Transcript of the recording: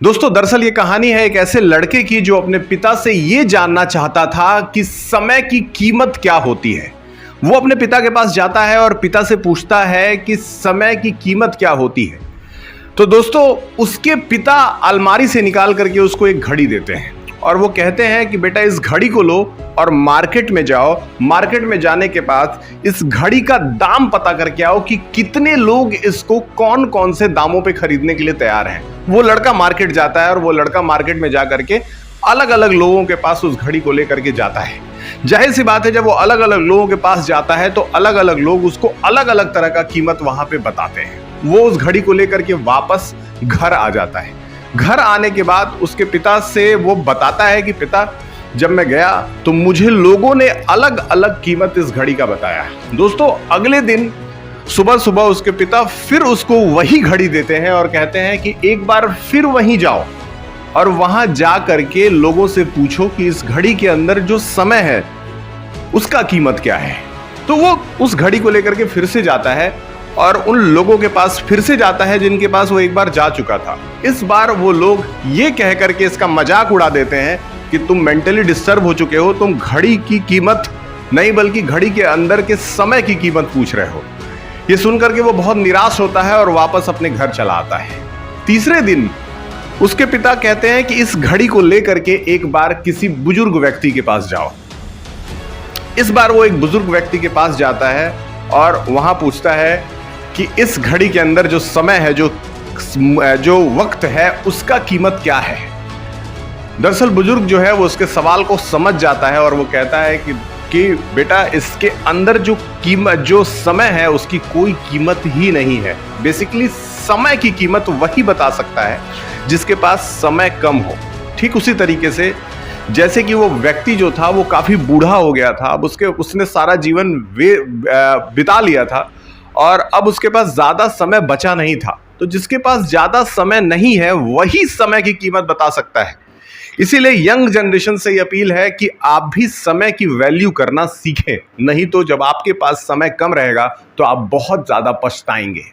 दोस्तों दरअसल ये कहानी है एक ऐसे लड़के की जो अपने पिता से ये जानना चाहता था कि समय की कीमत क्या होती है। वो अपने पिता के पास जाता है और पिता से पूछता है कि समय की कीमत क्या होती है। तो दोस्तों उसके पिता अलमारी से निकाल करके उसको एक घड़ी देते हैं और वो कहते हैं कि बेटा इस घड़ी को लो और मार्केट में जाओ। मार्केट में जाने के बाद इस घड़ी का दाम पता करके आओ कि कितने लोग इसको कौन कौन से दामों पे खरीदने के लिए तैयार हैं। वो लड़का मार्केट जाता है और वो लड़का मार्केट में जा करके अलग अलग लोगों के पास उस घड़ी को लेकर के जाता है। जाहिर सी बात है जब वो अलग अलग लोगों के पास जाता है तो अलग अलग लोग उसको अलग अलग तरह का कीमत वहां पे बताते हैं। वो उस घड़ी को लेकर के वापस घर आ जाता है। घर आने के बाद उसके पिता से वो बताता है कि पिता जब मैं गया तो मुझे लोगों ने अलग अलग कीमत इस घड़ी का बताया। दोस्तों अगले दिन सुबह सुबह उसके पिता फिर उसको वही घड़ी देते हैं और कहते हैं कि एक बार फिर वहीं जाओ और वहां जा करके लोगों से पूछो कि इस घड़ी के अंदर जो समय है उसका कीमत क्या है। तो वो उस घड़ी को लेकर के फिर से जाता है और उन लोगों के पास फिर से जाता है जिनके पास वो एक बार जा चुका था। इस बार वो लोग ये कह करके इसका मजाक उड़ा देते हैं कि तुम मेंटली डिस्टर्ब हो चुके हो, तुम घड़ी की कीमत नहीं बल्कि घड़ी के अंदर के समय की कीमत पूछ रहे हो। ये सुनकर के वो बहुत निराश होता है और वापस अपने घर चला आता है। तीसरे दिन उसके पिता कहते हैं कि इस घड़ी को लेकर के एक बार किसी बुजुर्ग व्यक्ति के पास जाओ। इस बार वो एक बुजुर्ग व्यक्ति के पास जाता है और वहां पूछता है कि इस घड़ी के अंदर जो समय है, जो वक्त है, उसका कीमत क्या है। दरअसल बुजुर्ग जो है वो उसके सवाल को समझ जाता है और वो कहता है कि बेटा इसके अंदर जो समय है उसकी कोई कीमत ही नहीं है। बेसिकली समय की कीमत वही बता सकता है जिसके पास समय कम हो। ठीक उसी तरीके से जैसे कि वो व्यक्ति जो था वो काफी बूढ़ा हो गया था, अब उसने सारा जीवन बिता लिया था और अब उसके पास ज्यादा समय बचा नहीं था। तो जिसके पास ज्यादा समय नहीं है वही समय की कीमत बता सकता है। इसीलिए यंग जनरेशन से ये अपील है कि आप भी समय की वैल्यू करना सीखें, नहीं तो जब आपके पास समय कम रहेगा तो आप बहुत ज्यादा पछताएंगे।